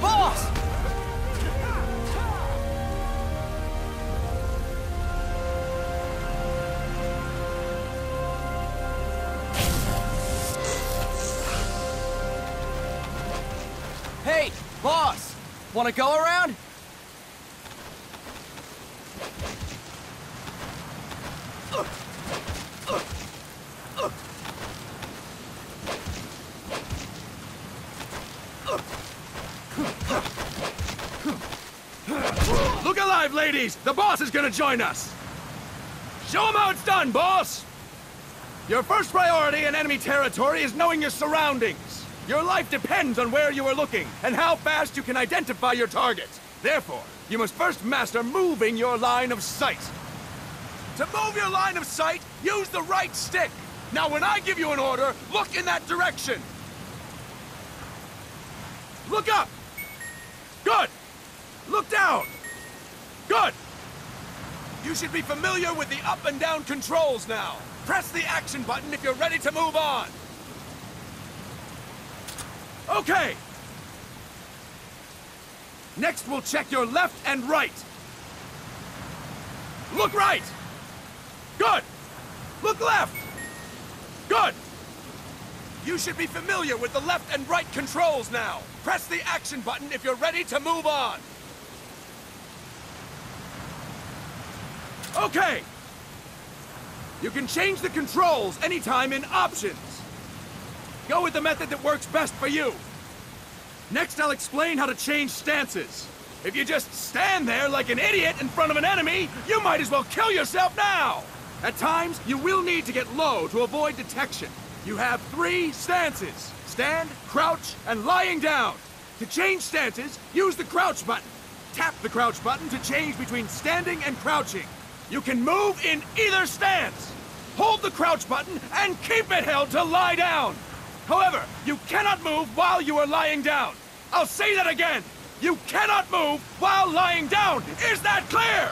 Boss! Hey, boss! Wanna go around? Look alive, ladies! The boss is gonna join us! Show him how it's done, boss! Your first priority in enemy territory is knowing your surroundings. Your life depends on where you are looking and how fast you can identify your target. Therefore, you must first master moving your line of sight. To move your line of sight, use the right stick. Now, when I give you an order, look in that direction. Look up! Good! Look down! Good! You should be familiar with the up and down controls now. Press the action button if you're ready to move on. Okay! Next, we'll check your left and right. Look right! Good! Look left! Good! You should be familiar with the left and right controls now. Press the action button if you're ready to move on. Okay! You can change the controls anytime in Options. Go with the method that works best for you. Next, I'll explain how to change stances. If you just stand there like an idiot in front of an enemy, you might as well kill yourself now! At times, you will need to get low to avoid detection. You have 3 stances: stand, crouch, and lying down. To change stances, use the crouch button. Tap the crouch button to change between standing and crouching. You can move in either stance. Hold the crouch button and keep it held to lie down. However, you cannot move while you are lying down. I'll say that again. You cannot move while lying down. Is that clear?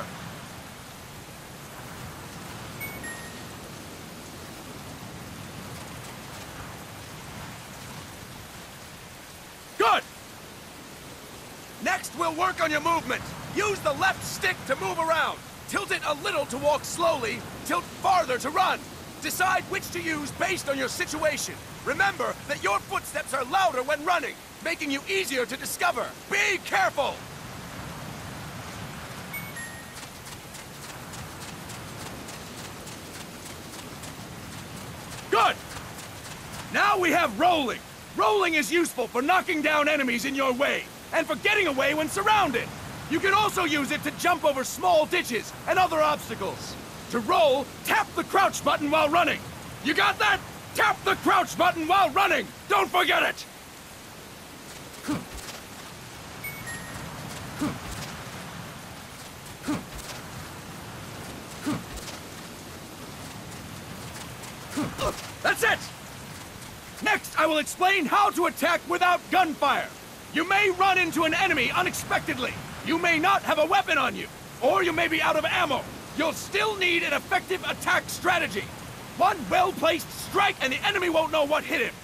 Good. Next, we'll work on your movement. Use the left stick to move around. Tilt it a little to walk slowly, tilt farther to run. Decide which to use based on your situation. Remember that your footsteps are louder when running, making you easier to discover. Be careful! Good! Now we have rolling. Rolling is useful for knocking down enemies in your way, and for getting away when surrounded. You can also use it to jump over small ditches and other obstacles. To roll, tap the crouch button while running. You got that? Tap the crouch button while running! Don't forget it! That's it! Next, I will explain how to attack without gunfire. You may run into an enemy unexpectedly. You may not have a weapon on you, or you may be out of ammo. You'll still need an effective attack strategy. One well-placed strike and the enemy won't know what hit him.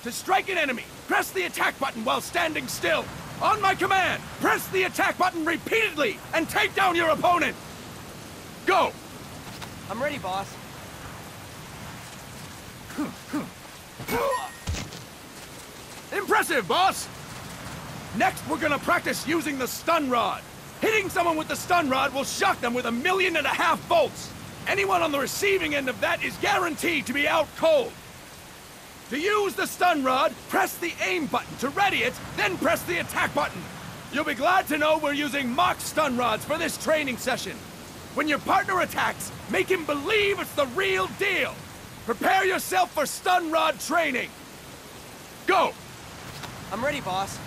To strike an enemy, press the attack button while standing still. On my command, press the attack button repeatedly and take down your opponent. Go! I'm ready, boss. Impressive, boss! Next, we're gonna practice using the stun rod. Hitting someone with the stun rod will shock them with 1.5 million volts. Anyone on the receiving end of that is guaranteed to be out cold. To use the stun rod, press the aim button to ready it, then press the attack button. You'll be glad to know we're using mock stun rods for this training session. When your partner attacks, make him believe it's the real deal. Prepare yourself for stun rod training. Go! I'm ready, boss.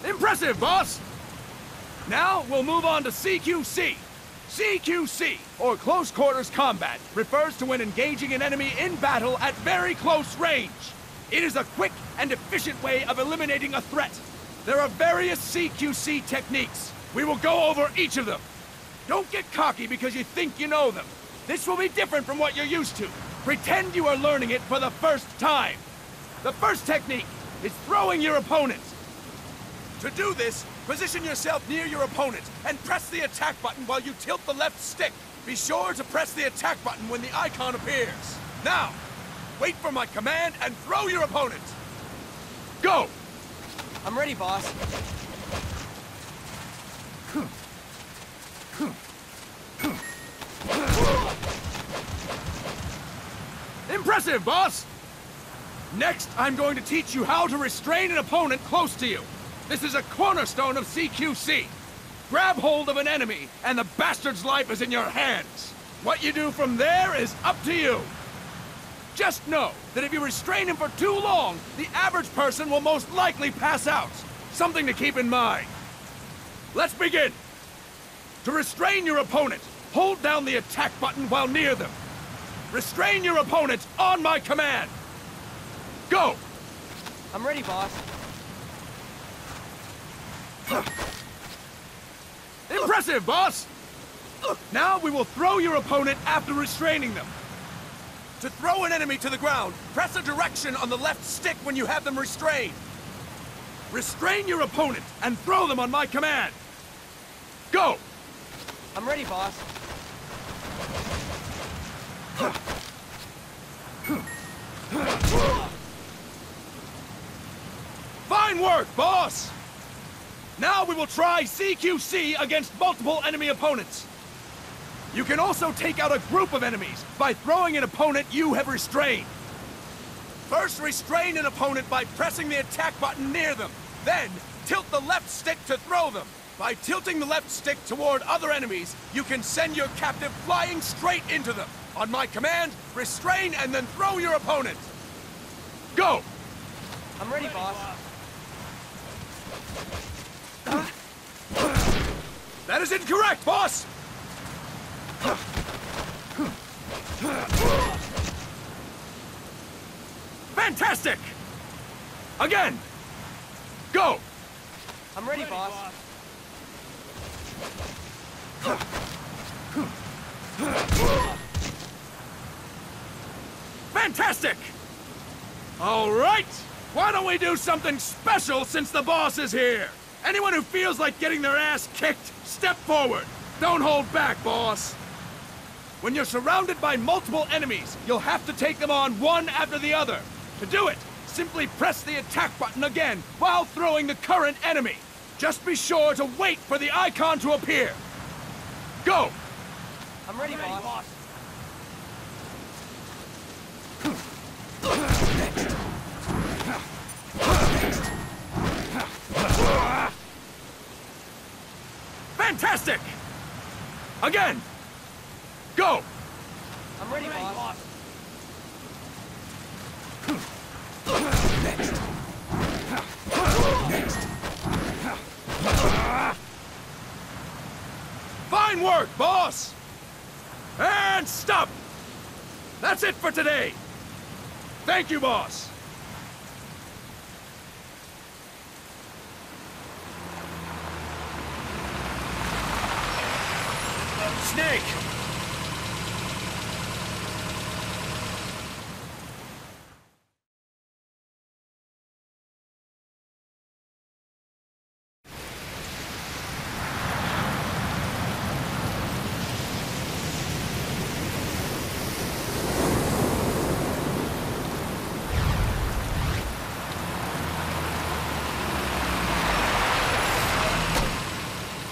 Impressive, boss! Now, we'll move on to CQC. CQC, or Close Quarters Combat, refers to when engaging an enemy in battle at very close range. It is a quick and efficient way of eliminating a threat. There are various CQC techniques. We will go over each of them. Don't get cocky because you think you know them. This will be different from what you're used to. Pretend you are learning it for the first time. The first technique is throwing your opponent. To do this, position yourself near your opponent and press the attack button while you tilt the left stick. Be sure to press the attack button when the icon appears. Now, wait for my command and throw your opponent. Go! I'm ready, boss. Impressive, boss! Next, I'm going to teach you how to restrain an opponent close to you. This is a cornerstone of CQC. Grab hold of an enemy, and the bastard's life is in your hands. What you do from there is up to you. Just know that if you restrain him for too long, the average person will most likely pass out. Something to keep in mind. Let's begin. To restrain your opponent, hold down the attack button while near them. Restrain your opponent on my command. Go! I'm ready, boss. Impressive, boss! Now we will throw your opponent after restraining them. To throw an enemy to the ground, press a direction on the left stick when you have them restrained. Restrain your opponent and throw them on my command. Go! I'm ready, boss. Fine work, boss! Now we will try CQC against multiple enemy opponents. You can also take out a group of enemies by throwing an opponent you have restrained. First, restrain an opponent by pressing the attack button near them. Then, tilt the left stick to throw them. By tilting the left stick toward other enemies, you can send your captive flying straight into them. On my command, restrain and then throw your opponent. Go! I'm ready, boss. That is incorrect, boss! Fantastic! Again! Go! I'm ready, boss. Fantastic! All right! Why don't we do something special since the boss is here? Anyone who feels like getting their ass kicked, step forward. Don't hold back, boss. When you're surrounded by multiple enemies, you'll have to take them on one after the other. To do it, simply press the attack button again while throwing the current enemy. Just be sure to wait for the icon to appear. Go! I'm ready, boss. Fantastic! Again! Go! I'm ready, boss. Fine work, boss! And stop! That's it for today! Thank you, boss! Snake!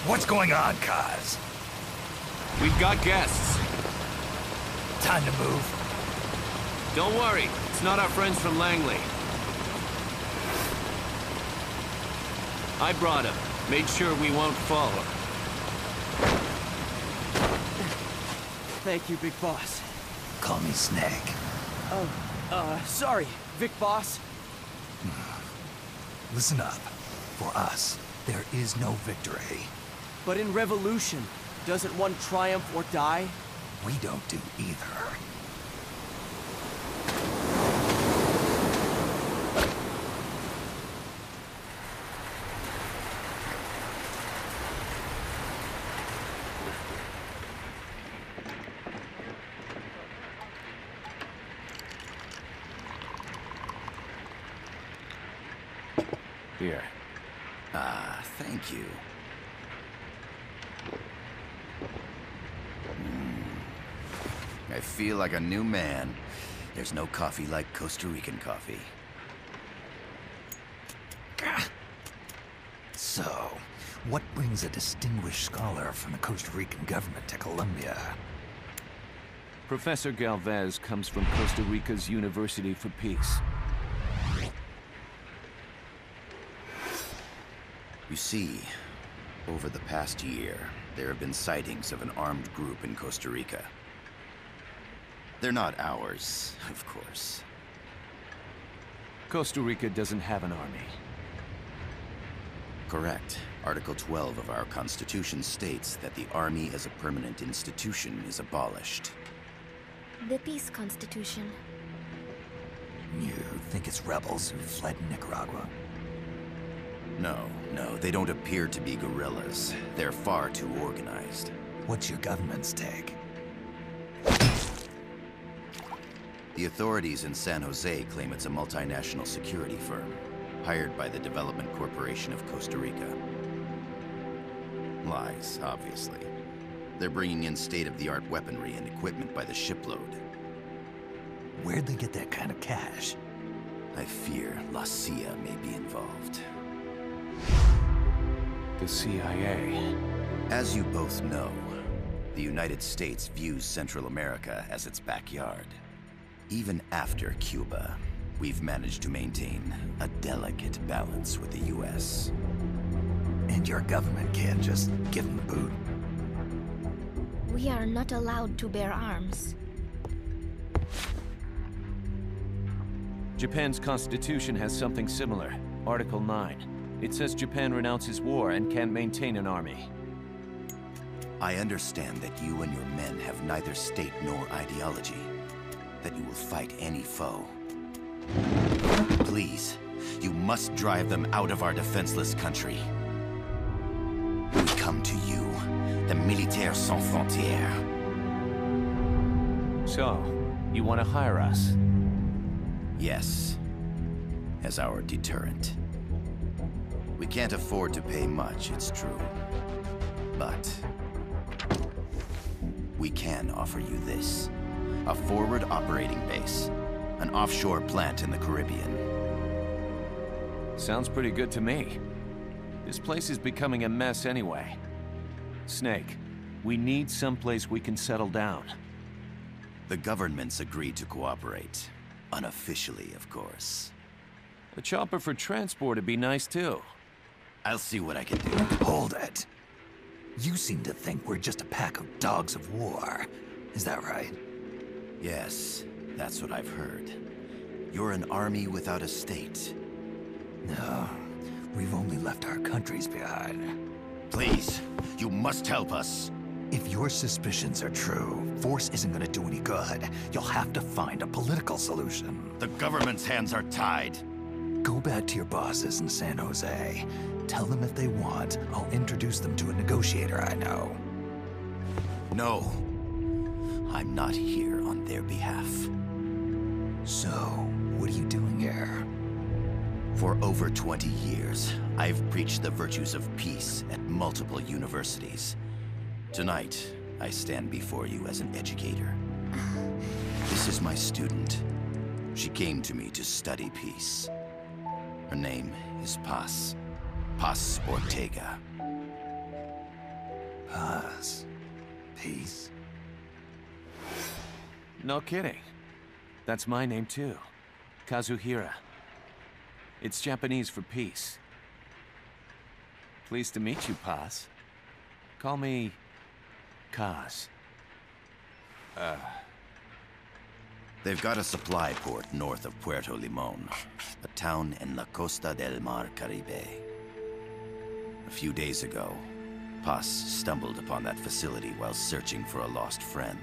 What's going on, Kaz? We've got guests. Time to move. Don't worry, it's not our friends from Langley. I brought him. Made sure we won't fall. Thank you, Big Boss. Call me Snake. Sorry, Vic Boss. Listen up. For us, there is no victory. But in revolution, doesn't one triumph or die? We don't do either. Here. Ah, thank you. I feel like a new man. There's no coffee like Costa Rican coffee. So, what brings a distinguished scholar from the Costa Rican government to Colombia? Professor Galvez comes from Costa Rica's University for Peace. You see, over the past year, there have been sightings of an armed group in Costa Rica. They're not ours, of course. Costa Rica doesn't have an army. Correct. Article 12 of our Constitution states that the Army as a permanent institution is abolished. The Peace Constitution. You think it's rebels who fled Nicaragua? No, they don't appear to be guerrillas. They're far too organized. What's your government's take? The authorities in San Jose claim it's a multinational security firm, hired by the Development Corporation of Costa Rica. Lies, obviously. They're bringing in state-of-the-art weaponry and equipment by the shipload. Where'd they get that kind of cash? I fear La CIA may be involved. The CIA. As you both know, the United States views Central America as its backyard. Even after Cuba, we've managed to maintain a delicate balance with the US. And your government can't just give them the boot? We are not allowed to bear arms. Japan's constitution has something similar. Article 9. It says Japan renounces war and can't maintain an army. I understand that you and your men have neither state nor ideology. That you will fight any foe. Please, you must drive them out of our defenseless country. We come to you, the Militaires Sans Frontières. So, you want to hire us? Yes, as our deterrent. We can't afford to pay much, it's true. But we can offer you this. A forward operating base. An offshore plant in the Caribbean. Sounds pretty good to me. This place is becoming a mess anyway. Snake, we need someplace we can settle down. The governments agreed to cooperate. Unofficially, of course. A chopper for transport would be nice too. I'll see what I can do. Hold it. You seem to think we're just a pack of dogs of war. Is that right? Yes, that's what I've heard. You're an army without a state. No, we've only left our countries behind. Please, you must help us. If your suspicions are true, force isn't gonna do any good. You'll have to find a political solution. The government's hands are tied. Go back to your bosses in San Jose. Tell them if they want, I'll introduce them to a negotiator I know. No. I'm not here on their behalf. So, what are you doing here? For over 20 years, I've preached the virtues of peace at multiple universities. Tonight, I stand before you as an educator. This is my student. She came to me to study peace. Her name is Paz. Paz Ortega. Paz. Peace. No kidding. That's my name too. Kazuhira. It's Japanese for peace. Pleased to meet you, Paz. Call me Kaz. They've got a supply port north of Puerto Limon, a town in la Costa del Mar Caribe. A few days ago, Paz stumbled upon that facility while searching for a lost friend.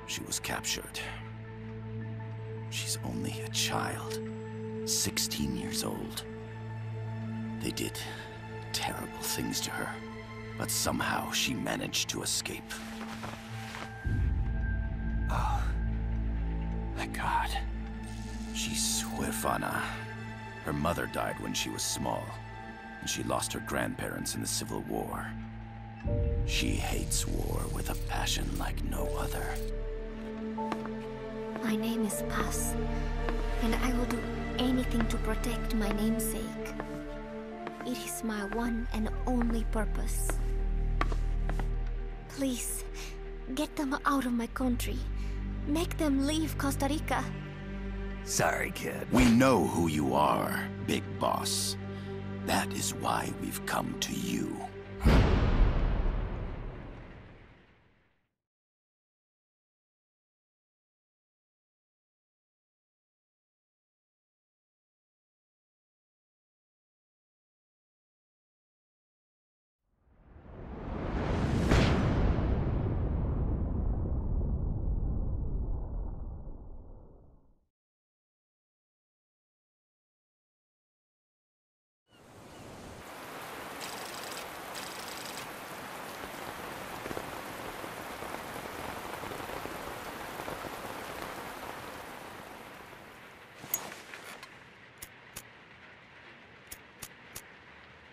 She was captured. She's only a child, 16 years old. They did terrible things to her, but somehow she managed to escape. Oh, thank God. She's huérfana. Her mother died when she was small, and she lost her grandparents in the Civil War. She hates war with a passion like no other. My name is Paz, and I will do anything to protect my namesake. It is my one and only purpose. Please, get them out of my country. Make them leave Costa Rica. Sorry, kid. We know who you are, Big Boss. That is why we've come to you.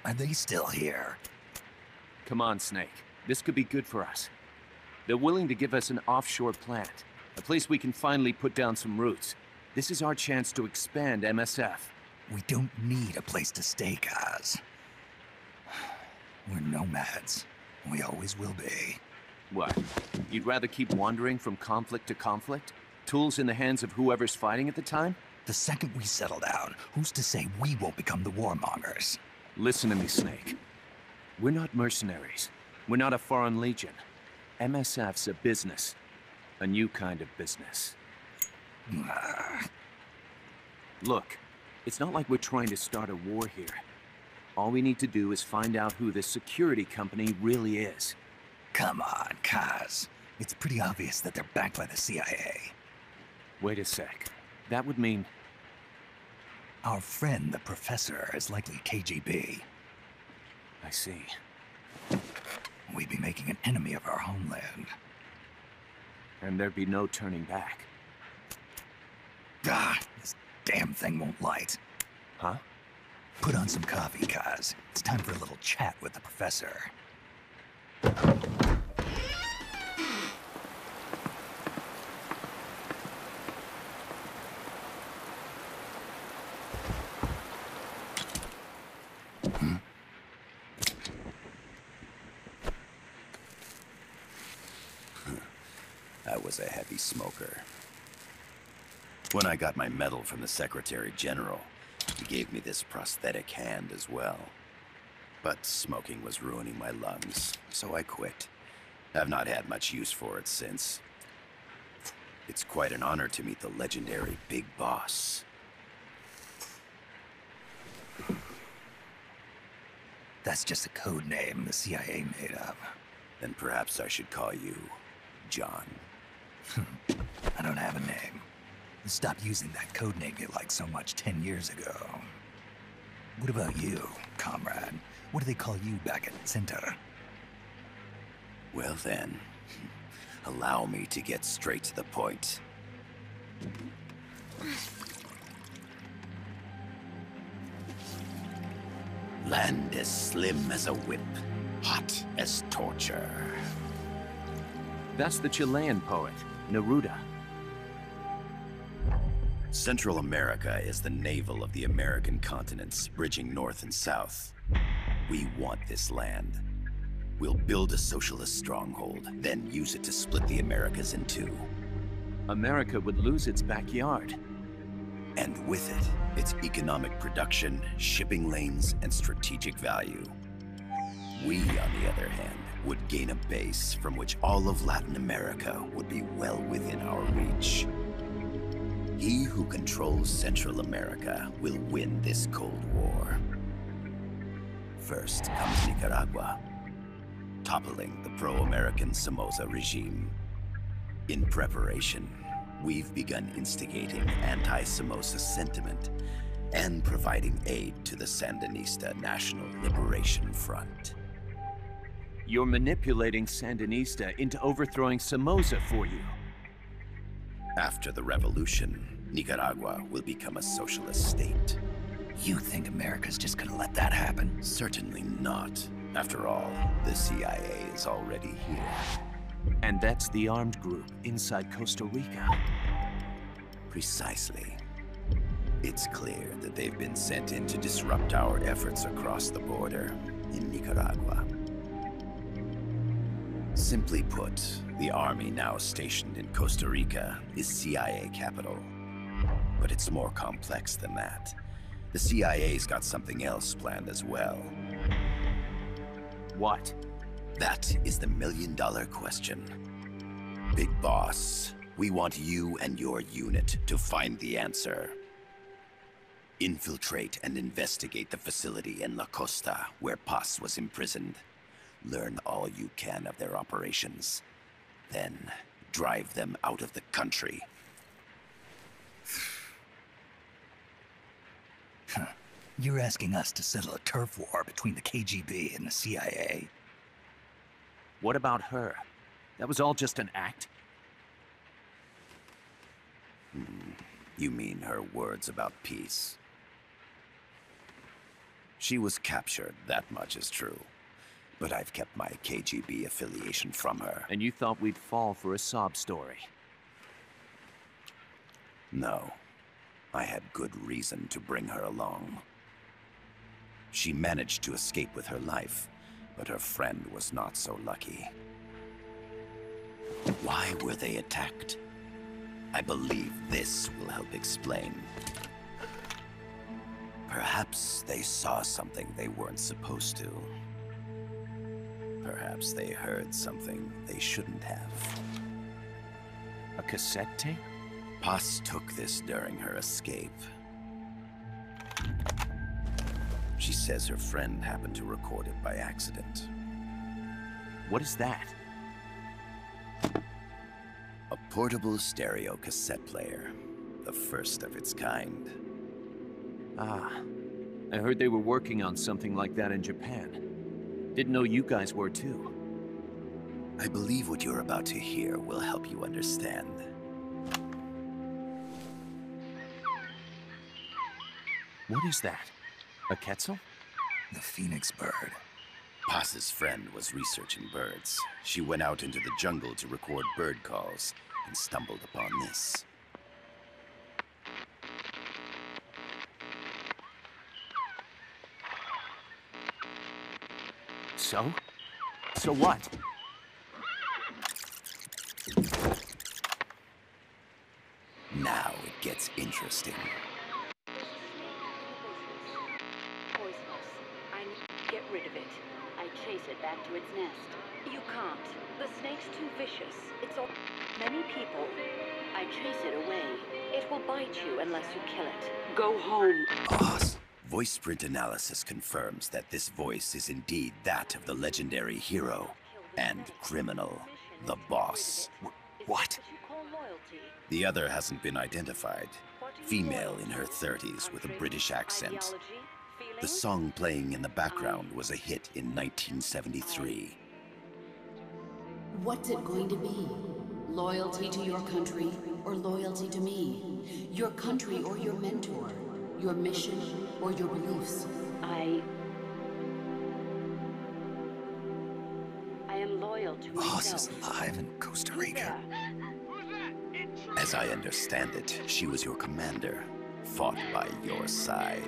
Are they still here? Come on, Snake. This could be good for us. They're willing to give us an offshore plant, a place we can finally put down some roots. This is our chance to expand MSF. We don't need a place to stay, guys. We're nomads. We always will be. What? You'd rather keep wandering from conflict to conflict? Tools in the hands of whoever's fighting at the time? The second we settle down, who's to say we won't become the warmongers? Listen to me, Snake. We're not mercenaries. We're not a foreign legion. MSF's a business. A new kind of business. Look, it's not like we're trying to start a war here. All we need to do is find out who this security company really is. Come on, Kaz. It's pretty obvious that they're backed by the CIA. Wait a sec. That would mean... Our friend, the Professor, is likely KGB. I see. We'd be making an enemy of our homeland. And there'd be no turning back. This damn thing won't light. Huh? Put on some coffee, Kaz. It's time for a little chat with the Professor. I was a heavy smoker. When I got my medal from the Secretary General, he gave me this prosthetic hand as well. But smoking was ruining my lungs, so I quit. I've not had much use for it since. It's quite an honor to meet the legendary Big Boss. That's just a code name the CIA made up. Then perhaps I should call you John. I don't have a name. Stop using that code name you liked so much 10 years ago. What about you, comrade? What do they call you back at Center? Well then, allow me to get straight to the point. Land as slim as a whip, hot as torture. That's the Chilean poet, Neruda. Central America is the navel of the American continents, bridging north and south. We want this land. We'll build a socialist stronghold, then use it to split the Americas in two. America would lose its backyard. And with it, its economic production, shipping lanes, and strategic value. We, on the other hand, would gain a base from which all of Latin America would be well within our reach. He who controls Central America will win this Cold War. First comes Nicaragua, toppling the pro-American Somoza regime. In preparation, we've begun instigating anti-Somoza sentiment and providing aid to the Sandinista National Liberation Front. You're manipulating Sandinista into overthrowing Somoza for you. After the revolution, Nicaragua will become a socialist state. You think America's just gonna let that happen? Certainly not. After all, the CIA is already here. And that's the armed group inside Costa Rica. Precisely. It's clear that they've been sent in to disrupt our efforts across the border in Nicaragua. Simply put, the army now stationed in Costa Rica is CIA capital. But it's more complex than that. The CIA's got something else planned as well. What? That is the million-dollar question. Big Boss, we want you and your unit to find the answer. Infiltrate and investigate the facility in La Costa, where Paz was imprisoned. Learn all you can of their operations. Then, drive them out of the country. You're asking us to settle a turf war between the KGB and the CIA? What about her? That was all just an act? You mean her words about peace? She was captured, that much is true. But I've kept my KGB affiliation from her. And you thought we'd fall for a sob story? No. I had good reason to bring her along. She managed to escape with her life, but her friend was not so lucky. Why were they attacked? I believe this will help explain. Perhaps they saw something they weren't supposed to. Perhaps they heard something they shouldn't have. A cassette tape? Paz took this during her escape. She says her friend happened to record it by accident. What is that? A portable stereo cassette player. The first of its kind. Ah, I heard they were working on something like that in Japan. Didn't know you guys were too. I believe what you're about to hear will help you understand. What is that? A quetzal? The phoenix bird. Paz's friend was researching birds. She went out into the jungle to record bird calls and stumbled upon this. So? So what? Now it gets interesting. Poisonous. I need to get rid of it. I chase it back to its nest. You can't. The snake's too vicious. It's all... Many people. I chase it away. It will bite you unless you kill it. Go home. Boss. Voice print analysis confirms that this voice is indeed that of the legendary hero and criminal, the Boss. What? The other hasn't been identified. Female in her 30s with a British accent. The song playing in the background was a hit in 1973. What's it going to be? Loyalty to your country or loyalty to me? Your country or your mentor? Your mission or your beliefs? I am loyal to Boss myself. is alive in Costa Rica. As I understand it, she was your commander, fought by your side.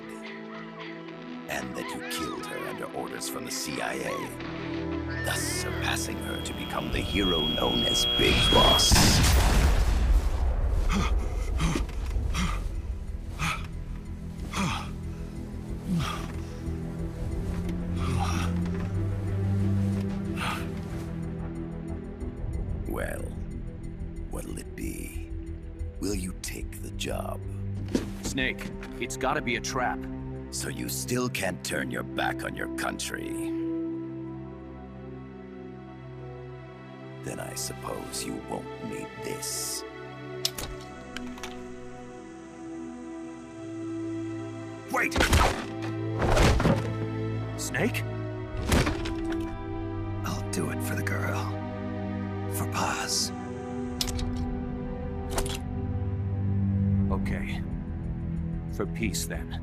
And that you killed her under orders from the CIA, thus surpassing her to become the hero known as Big Boss. Well, what'll it be? Will you take the job? Snake, it's gotta be a trap. So you still can't turn your back on your country. Then I suppose you won't need this. Wait! Snake? I'll do it for the girl. For Paz. Okay. For peace, then.